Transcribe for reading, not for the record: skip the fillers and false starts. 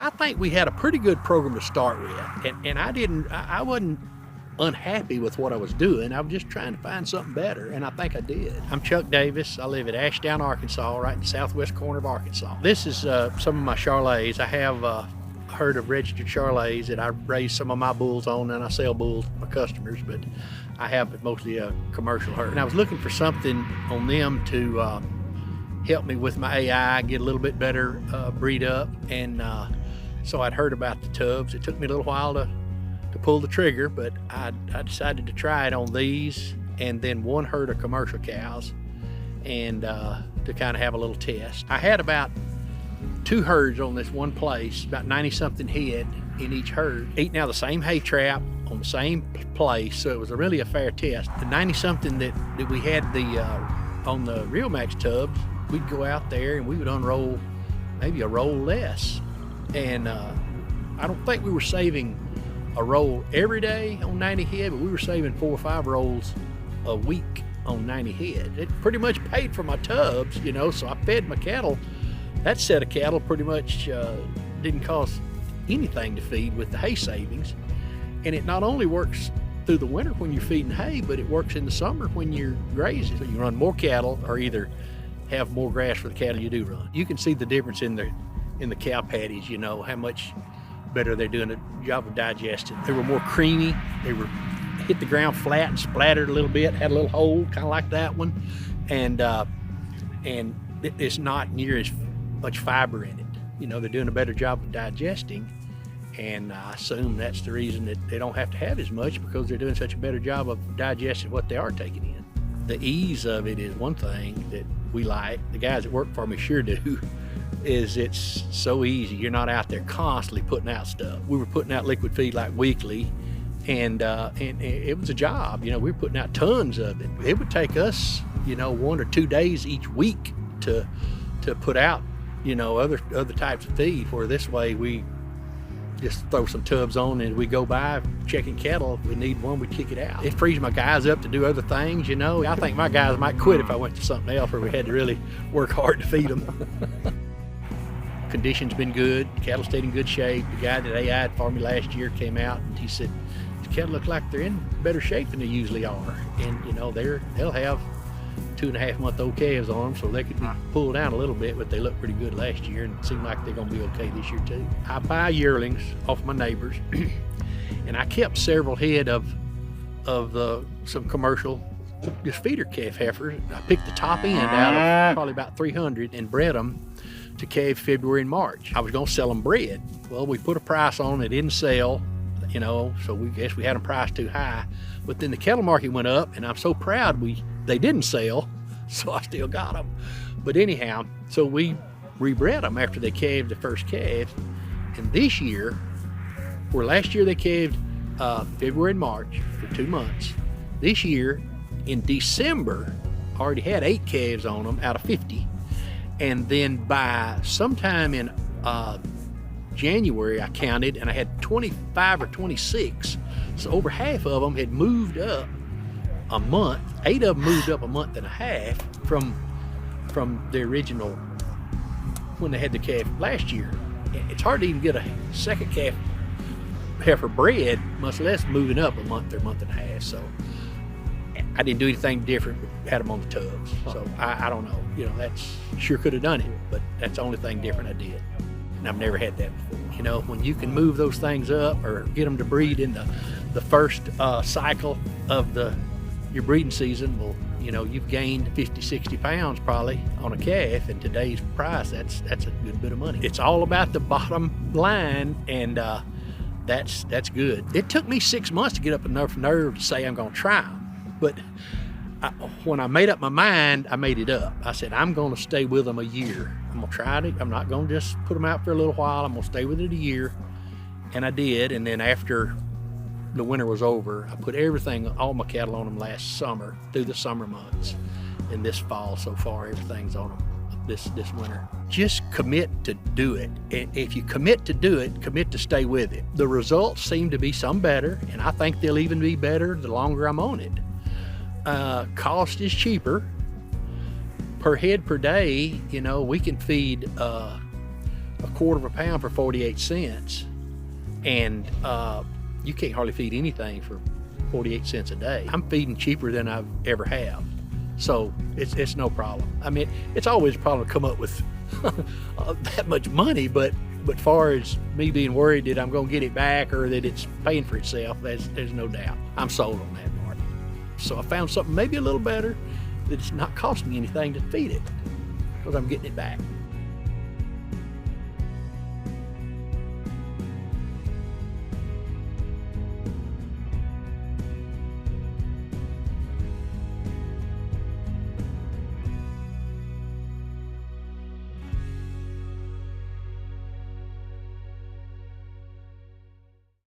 I think we had a pretty good program to start with, and I wasn't unhappy with what I was doing. I was just trying to find something better, and I think I did. I'm Chuck Davis. I live at Ashdown, Arkansas, right in the southwest corner of Arkansas. This is some of my Charolais. I have a herd of registered Charolais that I raise some of my bulls on, and I sell bulls to my customers, but I have mostly a commercial herd. And I was looking for something on them to help me with my AI, get a little bit better breed up, and so I'd heard about the tubs. It took me a little while to pull the trigger, but I decided to try it on these and then one herd of commercial cows, and to kind of have a little test. I had about 2 herds on this one place, about 90-something head in each herd, eating out of the same hay trap on the same place, so it was really a fair test. The 90-something that we had on the Riomax tubs, we'd go out there and we would unroll maybe a roll less, and I don't think we were saving a roll every day on 90 head, but we were saving 4 or 5 rolls a week on 90 head. It pretty much paid for my tubs, you know, so I fed my cattle. That set of cattle pretty much didn't cost anything to feed with the hay savings. And it not only works through the winter when you're feeding hay, but it works in the summer when you're grazing. So you run more cattle, or either have more grass for the cattle you do run. You can see the difference in the cow patties, you know, how much better they're doing a job of digesting. They were more creamy. They were hit the ground flat and splattered a little bit, had a little hole, kind of like that one, and it's not near as much fiber in it. You know, they're doing a better job of digesting, and I assume that's the reason that they don't have to have as much, because they're doing such a better job of digesting what they are taking in. The ease of it is one thing that we like. The guys that work for me sure do. Is it's so easy. You're not out there constantly putting out stuff. We were putting out liquid feed like weekly, and it was a job. You know, we were putting out tons of it. It would take us, you know, 1 or 2 days each week to put out, you know, other types of feed. Where this way we just throw some tubs on, and we go by checking cattle. If we need one, we kick it out. It frees my guys up to do other things, you know. I think my guys might quit if I went to something else where we had to really work hard to feed them. Conditions been good. Cattle stayed in good shape. The guy that AI'd for me last year came out and he said, the cattle look like they're in better shape than they usually are. And you know, they'll have 2.5-month-old calves on them, so they could be pulled down a little bit, but they look pretty good last year and it seemed like they're gonna be okay this year too. I buy yearlings off my neighbors, and I kept several head of some commercial just feeder calf heifers. I picked the top end out of probably about 300 and bred them to calve February and March. I was gonna sell them bred. Well, we put a price on it, didn't sell, you know, so we guess we had them priced too high. But then the cattle market went up, and I'm so proud they didn't sell, so I still got them. But anyhow, so we rebred them after they calved the first calf. And this year, where last year they calved February and March for 2 months, this year in December, I already had 8 calves on them out of 50. And then by sometime in January, I counted, and I had 25 or 26. So over half of them had moved up a month. 8 of them moved up a month and a half from the original when they had the calf last year. It's hard to even get a second calf heifer bred, much less moving up a month or month and a half. So I didn't do anything different, but had them on the tubs. So I don't know, you know, that's sure could have done it, but that's the only thing different I did. And I've never had that before. You know, when you can move those things up or get them to breed in the first cycle of your breeding season, well, you know, you've gained 50, 60 pounds probably on a calf, and today's price, that's a good bit of money. It's all about the bottom line, and that's good. It took me 6 months to get up enough nerve to say I'm gonna try them. But when I made up my mind, I made it up. I said, I'm gonna stay with them a year. I'm gonna try it. I'm not gonna just put them out for a little while. I'm gonna stay with it a year. And I did. And then after the winter was over, I put all my cattle on them last summer, through the summer months. And this fall so far, everything's on them this winter. Just commit to do it. If you commit to do it, commit to stay with it. The results seem to be some better, and I think they'll even be better the longer I'm on it. Cost is cheaper per head per day. You know, we can feed a a quarter of a pound for 48 cents, and you can't hardly feed anything for 48 cents a day. I'm feeding cheaper than I've ever have. So it's no problem. I mean, it's always a problem to come up with that much money, but far as me being worried that I'm going to get it back or that it's paying for itself, there's no doubt. I'm sold on that part. So I found something maybe a little better, that it's not costing me anything to feed it, because I'm getting it back.